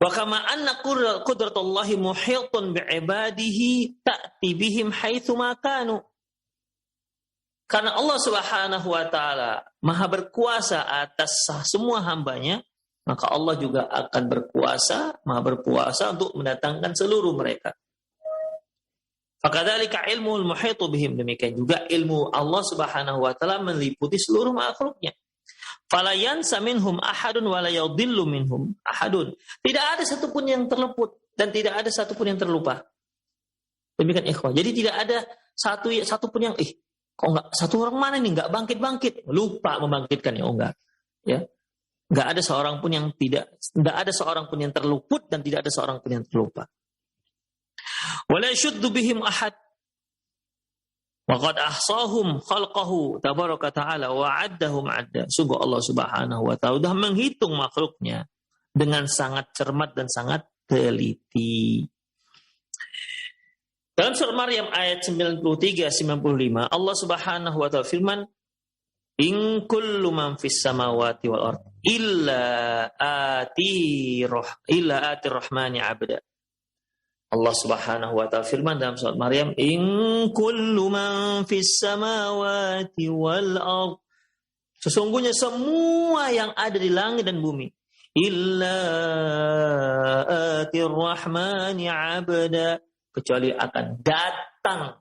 Wa kama anna qudratullahi muhitun bi'ibadihi ta'ti bihim haitsu ma kanu. Karena Allah Subhanahu wa taala maha berkuasa atas semua hambanya, maka Allah juga akan maha berkuasa untuk mendatangkan seluruh mereka. Fakadzalika ilmul muhitu bihim, demikian juga ilmu Allah Subhanahu wa taala meliputi seluruh makhluknya. Fala yansa minhum ahadun wa la yadhillu minhum ahadun. Tidak ada satupun yang terluput dan tidak ada satupun yang terlupa. Demikian ikhwah. Jadi tidak ada satupun yang kok enggak, satu orang mana nih enggak bangkit, lupa membangkitkan, enggak. Ya. Enggak ada seorang pun yang terluput dan tidak ada seorang pun yang terlupa. Wala yashuddu bihim ahad. Wa qad ahsahum khalqahu tabaraka ta'ala wa 'addahum 'adda. Sungguh Allah Subhanahu wa ta'ala sudah menghitung makhluknya dengan sangat cermat dan sangat teliti. Dalam surat Maryam ayat 93-95 Allah Subhanahu wa ta'ala firman, in kullu man fis samawati wal ard illa atir rahmani 'abda. Allah Subhanahu wa ta'ala firman dalam surat Maryam, in kullu man fis samawati wal ard, sesungguhnya semua yang ada di langit dan bumi, illa atir rahmani 'abda, kecuali akan datang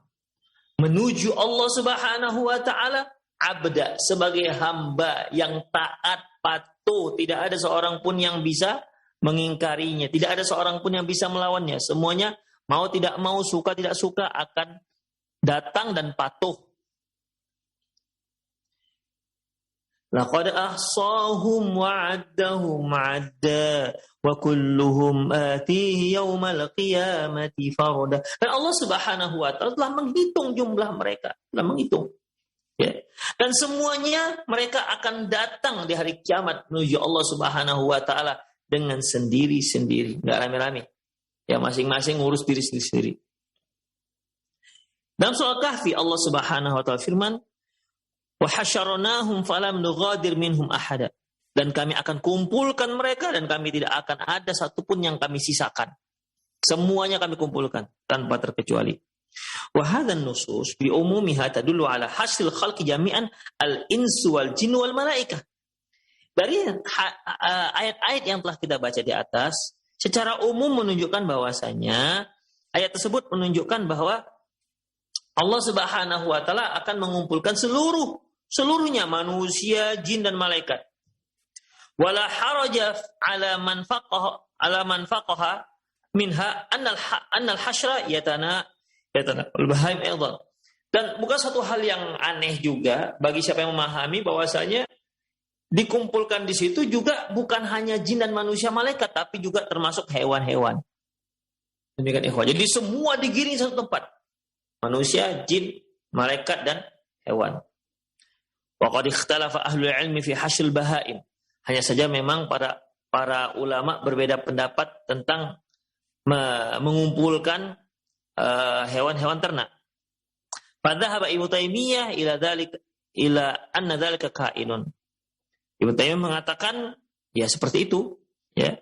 menuju Allah Subhanahu wa ta'ala abda, sebagai hamba yang taat patuh. Tidak ada seorang pun yang bisa mengingkarinya, tidak ada seorang pun yang bisa melawannya. Semuanya mau tidak mau, suka tidak suka akan datang dan patuh. Laqad ahsahum wa 'addahum 'adda wa kulluhum atihi yaumal qiyamati farda. Dan Allah Subhanahu wa ta'ala telah menghitung jumlah mereka, telah menghitung. Ya. Dan semuanya mereka akan datang di hari kiamat menuju Allah Subhanahu wa ta'ala dengan sendiri-sendiri, enggak rame-rame. Ya, masing-masing ngurus diri sendiri. Dalam surah Kahfi Allah Subhanahu wa ta'ala firman, wa hasyarnahum falam nughadir minhum ahada. Dan kami akan kumpulkan mereka dan kami tidak akan ada satupun yang kami sisakan. Semuanya kami kumpulkan tanpa terkecuali. Wa hadzan nusus bi umumiha tadullu ala hasil khalqi jami'an al-insu wal jinnu wal malaikah. Dari ayat-ayat yang telah kita baca di atas, secara umum menunjukkan bahwasanya ayat tersebut menunjukkan bahwa Allah Subhanahu wa ta'ala akan mengumpulkan seluruhnya, manusia, jin dan malaikat. Wala haraja ala man faqaha minha annal hasyra yatana al-bahaim aidan. Dan bukan satu hal yang aneh juga bagi siapa yang memahami bahwasanya dikumpulkan di situ juga bukan hanya jin dan manusia, malaikat, tapi juga termasuk hewan-hewan. Demikian ikhwan. Jadi semua digiring satu tempat. Manusia, jin, malaikat dan hewan. Wa qad ikhtalafa ahlul ilmi fi hasyl bahaim. Hanya saja memang para ulama berbeda pendapat tentang mengumpulkan hewan-hewan ternak. Fadhahaba Ibnu Taimiyah ila anna dzalika kainun. Ibnu Taimiyah mengatakan ya seperti itu, ya.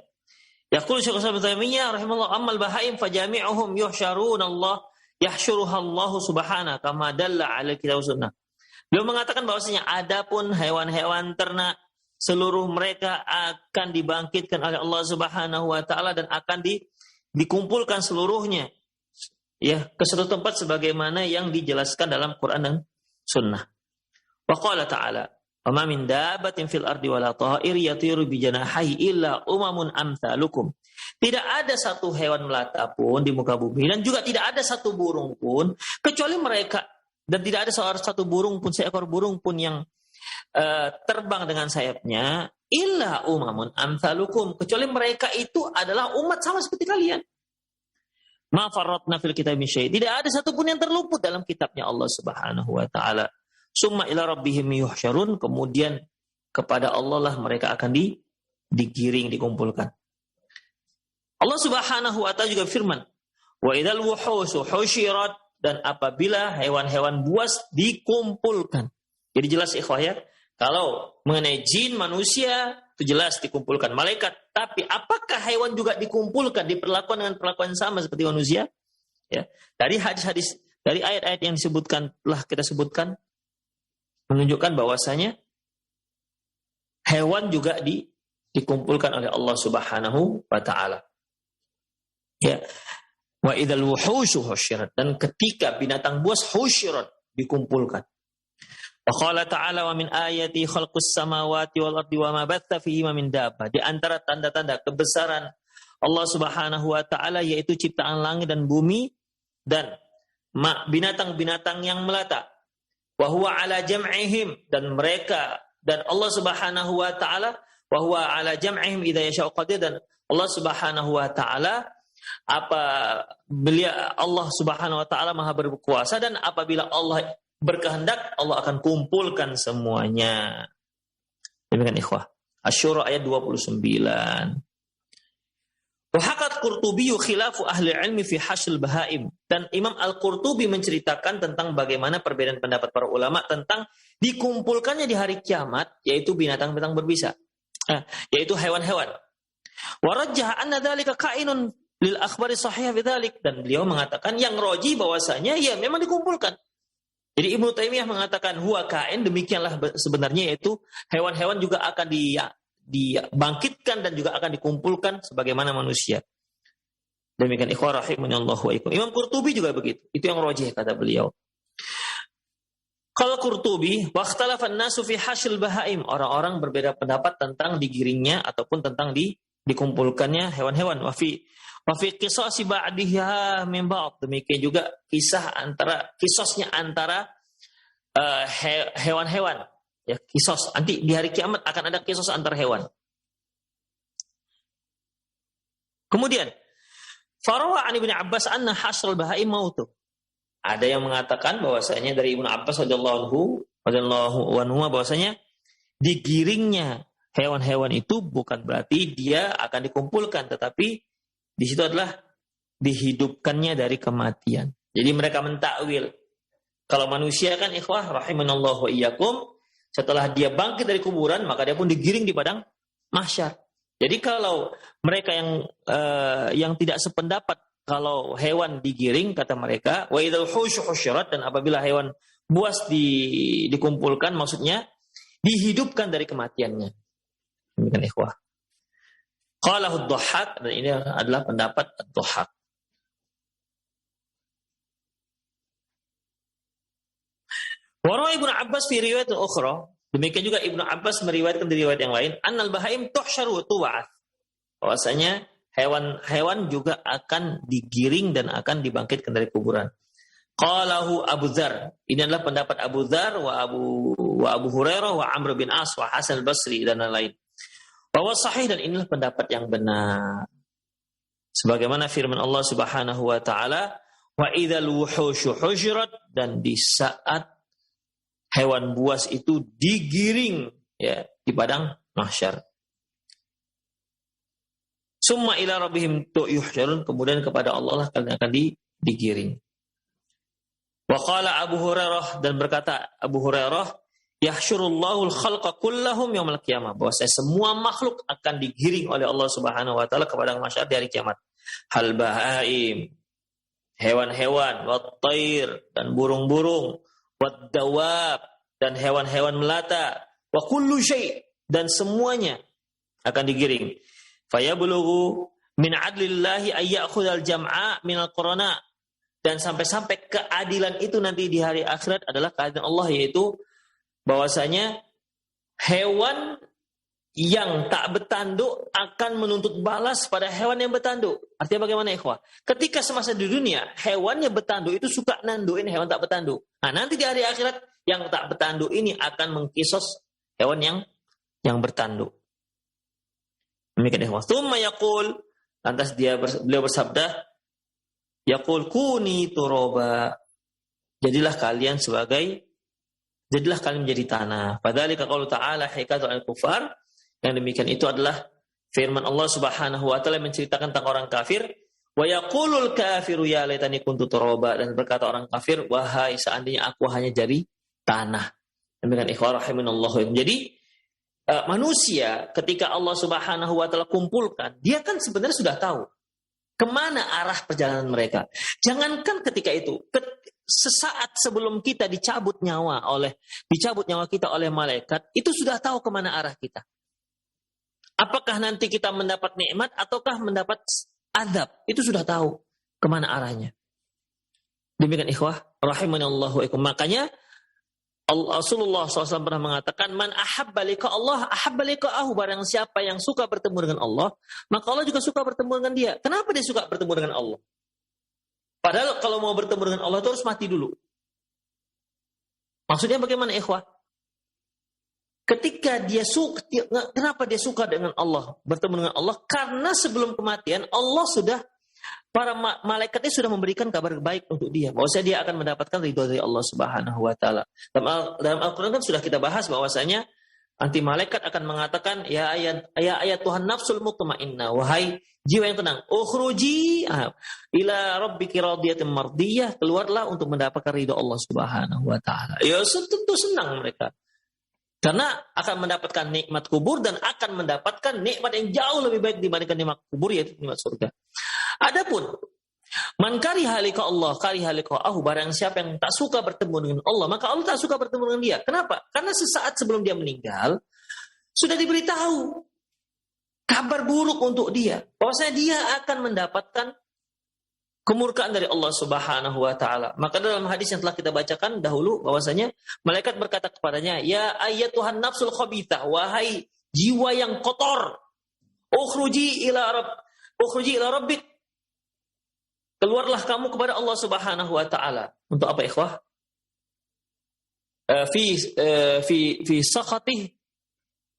Yaqulu Syekh Ibnu Taimiyah rahimahullah, ammal bahaim fajami'uhum yuhsyaruna Allah yahsyuruha Allah subhanahu kama dalla 'ala kitab sunnah. Beliau mengatakan bahwasanya adapun hewan-hewan ternak seluruh mereka akan dibangkitkan oleh Allah Subhanahu wa taala dan akan dikumpulkan seluruhnya ya ke satu tempat sebagaimana yang dijelaskan dalam Quran dan Sunnah. Wa qala ta'ala, "Wa ma min dabbatin fil ardi wala ta'ir yatiru bi janahihi illa umamun amsalukum." Tidak ada satu hewan melata pun di muka bumi dan juga tidak ada satu burung pun kecuali mereka, dan tidak ada seekor burung pun yang terbang dengan sayapnya illa umamun amsalukum, kecuali mereka itu adalah umat sama seperti kalian. Ma farratna fil kitab min syai', tidak ada satupun yang terluput dalam kitabnya Allah Subhanahu wa taala. Summa ila rabbihim yuhsyarun, kemudian kepada Allah lah mereka akan digiring, dikumpulkan. Allah Subhanahu wa taala juga firman, wa idzal wuhusu husyirat, dan apabila hewan-hewan buas dikumpulkan. Jadi jelas ikhwah ya, kalau mengenai jin, manusia itu jelas dikumpulkan, malaikat. Tapi apakah hewan juga dikumpulkan, diperlakukan dengan perlakuan sama seperti manusia? Ya, dari hadis-hadis, dari ayat-ayat yang telah kita sebutkan menunjukkan bahwasanya hewan juga dikumpulkan oleh Allah Subhanahu wa taala. Ya. Wa idzal wuhushu husyirat, dan ketika binatang buas husyirat dikumpulkan. Wa qala ta'ala wa min ayati khalqus samawati wal ardi wa ma batha fihi min dabbah. Di antara tanda-tanda kebesaran Allah Subhanahu wa taala yaitu ciptaan langit dan bumi dan binatang-binatang yang melata. Wa huwa ala jam'ihim, dan Allah Subhanahu wa taala wa huwa ala jam'ihim idza yasha'u qadir, dan Allah Subhanahu wa taala Allah Subhanahu wa taala Maha berkuasa, dan apabila Allah berkehendak, Allah akan kumpulkan semuanya. Demikian ikhwah. Asy-Syura ayat 29. Wa haqqat Qurtubi khilafu ahli ilmi fi hasyl bahaim. Dan Imam Al-Qurtubi menceritakan tentang bagaimana perbedaan pendapat para ulama tentang dikumpulkannya di hari kiamat, yaitu binatang-binatang berbisa, yaitu hewan-hewan. Wa rajjaha anna dzalika ka'inun lil akhbari sahihah bidzalik, dan beliau mengatakan yang roji bahwasanya ya memang dikumpulkan. Jadi Ibnu Taimiyah mengatakan huwa kain, demikianlah sebenarnya, yaitu hewan-hewan juga akan dibangkitkan dan juga akan dikumpulkan sebagaimana manusia. Demikian ikhwah rahimanallahu wa ikum. Imam Qurtubi juga begitu. Itu yang rajih kata beliau. Kalau Qurtubi, waqtalafan nasu fi hasyl bahaim, orang-orang berbeda pendapat tentang digiringnya ataupun tentang dikumpulkannya hewan-hewan. Wa fi qisasi ba'diha min ba'd. Demikian juga kisosnya antara hewan-hewan. Ya, kisos. Nanti di hari kiamat akan ada kisos antar hewan. Kemudian, farawa an Ibnu Abbas anna hasral bahaim mautu. Ada yang mengatakan bahwasanya dari Ibnu Abbas radhiyallahu anhu bahwasanya digiringnya hewan-hewan itu bukan berarti dia akan dikumpulkan, tetapi di situ adalah dihidupkannya dari kematian. Jadi mereka mentakwil. Kalau manusia kan ikhwah rahimanallahu wa iyyakum, setelah dia bangkit dari kuburan, maka dia pun digiring di padang mahsyar. Jadi kalau mereka yang tidak sependapat kalau hewan digiring, kata mereka, wa idzal husyirat, dan apabila hewan buas dikumpulkan, maksudnya dihidupkan dari kematiannya. Demikian ikhwah. Qalahu ad-Dhahhak, dan ini adalah pendapat ad-Dhahhak. Warawa Ibnu Abbas fi riwayat ukhra, demikian juga Ibnu Abbas meriwayatkan di riwayat yang lain, annal bahaim tuhsyaru tu'at. Bahwasanya hewan-hewan juga akan digiring dan akan dibangkitkan dari kuburan. Qalahu Abu Dzar. Ini adalah pendapat Abu Dzar wa Abu Hurairah wa Amr bin As wa Hasan al-Basri dan lain-lain. Bahwa sahih, dan inilah pendapat yang benar. Sebagaimana firman Allah Subhanahu wa taala, wa idzal wuhusyu husyirat, dan di saat hewan buas itu digiring ya di padang mahsyar. Summa ila rabbihim yuhsyarun, kemudian kepada Allah lah kalian akan digiring. Wa qala Abu Hurairah, dan berkata Abu Hurairah, yahsyurullahul khalqa kullahum yaumil qiyamah, bahwa semua makhluk akan digiring oleh Allah Subhanahu wa taala ke padang mahsyar di hari kiamat. Hal bahaim, hewan-hewan, wat tair, dan burung-burung, wat dawab, dan hewan-hewan melata, wa kullu syai', dan semuanya akan digiring. Fayablughu min adlillahi ay ya'khudhal jam'a minal qurana, dan sampai-sampai keadilan itu nanti di hari akhirat adalah keadilan Allah, yaitu bahwasanya hewan yang tak bertanduk akan menuntut balas pada hewan yang bertanduk. Artinya bagaimana ikhwah? Ketika semasa di dunia, hewan yang bertanduk itu suka nanduin hewan tak bertanduk. Nah, nanti di hari akhirat yang tak bertanduk ini akan mengkisos hewan yang bertanduk. Demikian ikhwah. Tsumma yaqul, lantas beliau bersabda, yaqul kuni turaba, jadilah kalian menjadi tanah. Padahal kalau ta'ala hikayatu al-kufar, yang demikian itu adalah firman Allah Subhanahu wa taala menceritakan tentang orang kafir. Wa yaqulul kafiru ya laitani kuntu turaba, dan berkata orang kafir, wahai seandainya aku hanya jadi tanah. Demikian ikhwah rahimanallahu. Jadi manusia ketika Allah Subhanahu wa taala kumpulkan, dia kan sebenarnya sudah tahu kemana arah perjalanan mereka. Jangankan ketika itu, sesaat sebelum kita dicabut nyawa kita oleh malaikat, itu sudah tahu kemana arah kita. Apakah nanti kita mendapat nikmat ataukah mendapat azab, itu sudah tahu kemana arahnya. Demikian ikhwah rahimanallahu ikum. Makanya Rasulullah SAW pernah mengatakan, man ahabba liqa Allah ahabba liqa'ahu, barang siapa yang suka bertemu dengan Allah, maka Allah juga suka bertemu dengan dia. Kenapa dia suka bertemu dengan Allah? Padahal kalau mau bertemu dengan Allah itu harus mati dulu. Maksudnya bagaimana ikhwah? Ketika dia suka, kenapa dia suka dengan Allah, bertemu dengan Allah? Karena sebelum kematian Allah sudah para malaikatnya sudah memberikan kabar baik untuk dia. Bahwasanya dia akan mendapatkan ridho dari Allah Subhanahu wa taala. Dalam Al-Qur'an kan sudah kita bahas bahwasanya nanti malaikat akan mengatakan, ya ayat Tuhan nafsul mutmainnah, wahai jiwa yang tenang, ukhruji ila rabbiki radiyatan mardiyah, keluarlah untuk mendapatkan ridho Allah Subhanahu wa taala. Ya tentu senang mereka. Karena akan mendapatkan nikmat kubur dan akan mendapatkan nikmat yang jauh lebih baik dibandingkan nikmat kubur, yaitu nikmat surga. Adapun man kariha liqa Allah kariha liqa'ahu, barang siapa yang tak suka bertemu dengan Allah, maka Allah tak suka bertemu dengan dia. Kenapa? Karena sesaat sebelum dia meninggal sudah diberitahu kabar buruk untuk dia, bahwasanya dia akan mendapatkan kemurkaan dari Allah Subhanahu wa taala. Maka dalam hadis yang telah kita bacakan dahulu bahwasanya malaikat berkata kepadanya, ya ayyatuhan nafsul khabithah, wahai jiwa yang kotor, ukhruji ila rabbik, keluarlah kamu kepada Allah Subhanahu wa taala. Untuk apa ikhwah? Fi sakhatih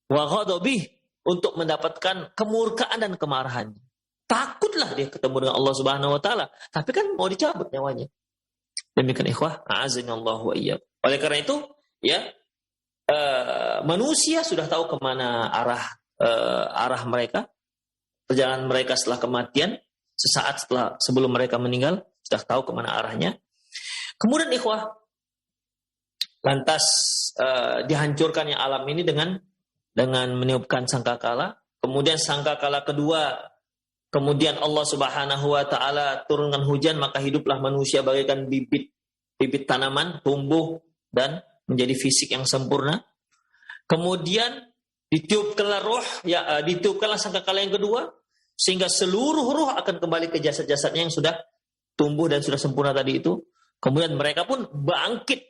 wa ghadabih, untuk mendapatkan kemurkaan dan kemarahannya. Takutlah dia ketemu dengan Allah Subhanahu wa taala, tapi kan mau dicabut nyawanya. Demikian ikhwah, a'azzanallahu wa iyyakum. Oleh karena itu, ya manusia sudah tahu kemana arah mereka, perjalanan mereka setelah kematian, sesaat sebelum mereka meninggal, sudah tahu kemana arahnya. Kemudian ikhwah, lantas dihancurkannya alam ini dengan meniupkan sangkakala. Kemudian sangkakala kedua, kemudian Allah Subhanahu wa taala turunkan hujan, maka hiduplah manusia bagaikan bibit tanaman, tumbuh dan menjadi fisik yang sempurna. Kemudian ditiupkanlah roh, ditiupkanlah sangkakala yang kedua, sehingga seluruh roh akan kembali ke jasad-jasadnya yang sudah tumbuh dan sudah sempurna tadi itu. Kemudian mereka pun bangkit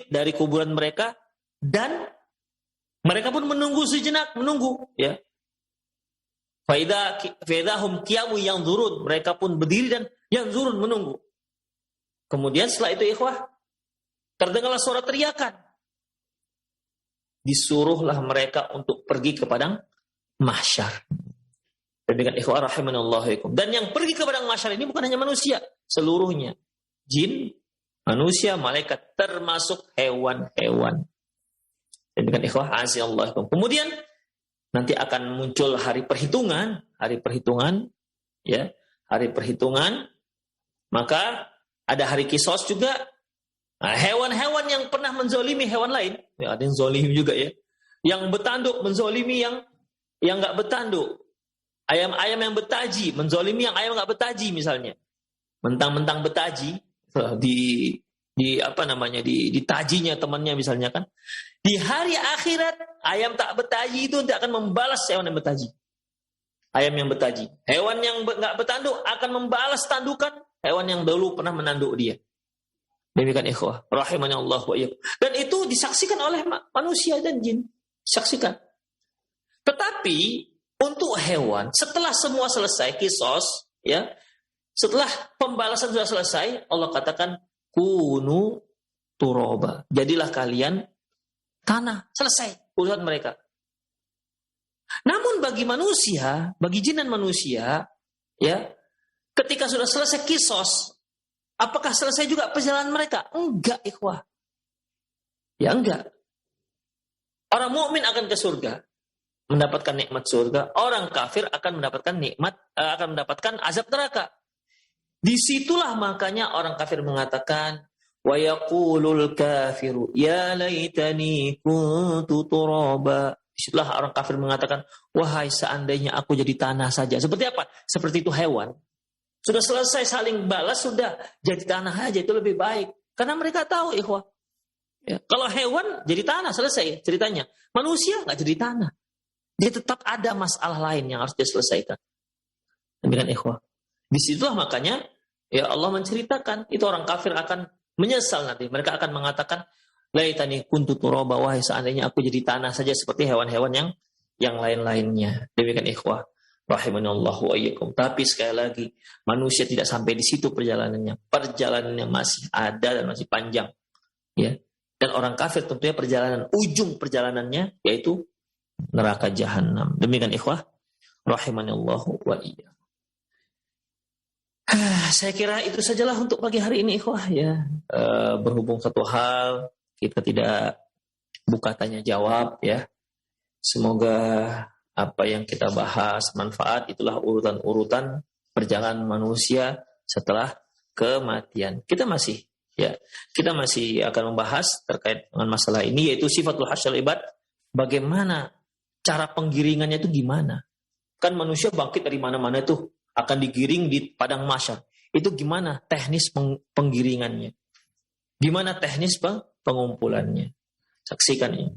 dari kuburan mereka, dan mereka pun menunggu sejenak, ya. Faidahum qiyamu yanzurun, mereka pun berdiri dan yanzurun, menunggu. Kemudian setelah itu ikhwah, terdengarlah suara teriakan. Disuruhlah mereka untuk pergi ke padang mahsyar. Demikian ikhwah rahimanallahu. Dan yang pergi ke padang mahsyar ini bukan hanya manusia, seluruhnya. Jin, manusia, malaikat, termasuk hewan-hewan. Demikian ikhwah azallahu. Kemudian nanti akan muncul hari perhitungan, ya, hari perhitungan. Maka ada hari kisos juga. Nah, hewan-hewan yang pernah menzolimi hewan lain, ya, ada yang zolimi juga ya. Yang bertanduk menzolimi yang nggak bertanduk. Ayam-ayam yang bertaji menzolimi yang ayam nggak bertaji misalnya. Mentang-mentang bertaji, ditajinya temannya misalnya kan. Di hari akhirat, ayam tak bertaji itu nanti akan membalas hewan yang bertaji. Ayam yang bertaji. Hewan yang nggak bertanduk akan membalas tandukan hewan yang dulu pernah menanduk dia. Demikian ikhwah rahimani Allah wa iyyakum. Dan itu disaksikan oleh manusia dan jin. Saksikan. Tetapi untuk hewan, setelah semua selesai kisos, ya, setelah pembalasan sudah selesai, Allah katakan kunu turoba. Jadilah kalian tanah, selesai urusan mereka. Namun bagi manusia, bagi jin dan manusia, ya, ketika sudah selesai kisos, apakah selesai juga perjalanan mereka? Enggak, ikhwah. Ya enggak. Orang mukmin akan ke surga, mendapatkan nikmat surga. Orang kafir akan mendapatkan azab neraka. Disitulah makanya orang kafir mengatakan, wa yaqulul kafiru ya laitani kuntu turaba. Disitulah orang kafir mengatakan, wahai seandainya aku jadi tanah saja. Seperti apa? Seperti itu hewan. Sudah selesai saling balas, sudah jadi tanah aja, itu lebih baik. Karena mereka tahu ikhwah. Ya, kalau hewan jadi tanah, selesai ceritanya. Manusia nggak jadi tanah. Dia tetap ada masalah lain yang harus diselesaikan. Demikian ikhwah. Disitulah makanya ya Allah menceritakan, itu orang kafir akan menyesal nanti. Mereka akan mengatakan, laitani kuntu turaba, wahai seandainya aku jadi tanah saja seperti hewan-hewan yang lain-lainnya. Demikian ikhwah rahimanallahu wa iyyakum. Tapi sekali lagi, manusia tidak sampai di situ perjalanannya. Perjalanannya masih ada dan masih panjang. Ya. Dan orang kafir tentunya ujung perjalanannya yaitu neraka jahanam. Demikian ikhwah rahimanallahu wa iyyakum. Saya kira itu sajalah untuk pagi hari ini, ikhwah ya. Berhubung satu hal, kita tidak buka tanya jawab ya. Semoga apa yang kita bahas manfaat, itulah urutan-urutan perjalanan manusia setelah kematian. Kita masih akan membahas terkait dengan masalah ini, yaitu sifatul hasyal ibad. Bagaimana cara penggiringannya itu gimana? Kan manusia bangkit dari mana-mana itu akan digiring di padang mahsyar. Itu gimana teknis penggiringannya? Gimana teknis pengumpulannya? Saksikan ini.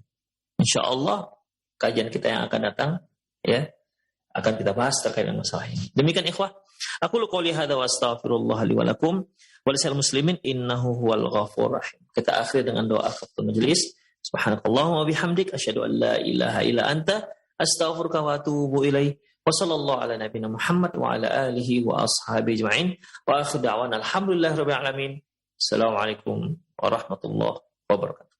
Insya Allah kajian kita yang akan datang ya akan kita bahas terkait dengan masalah ini. Demikian ikhwah, aku qouli hadza wa astaghfirullah li wa lakum wa lisal muslimin innahu huwal ghafurur rahim. Kita akhiri dengan doa kafatul majlis. Subhanakallahumma wa bihamdik asyhadu an la ilaha illa anta astaghfiruka wa atubu ilaik. Wa sallallahu ala nabiyyina Muhammad wa ala alihi wa ashabihi ajma'in. Wa akhiru da'wana alhamdulillahirabbil alamin. Assalamualaikum warahmatullahi wabarakatuh.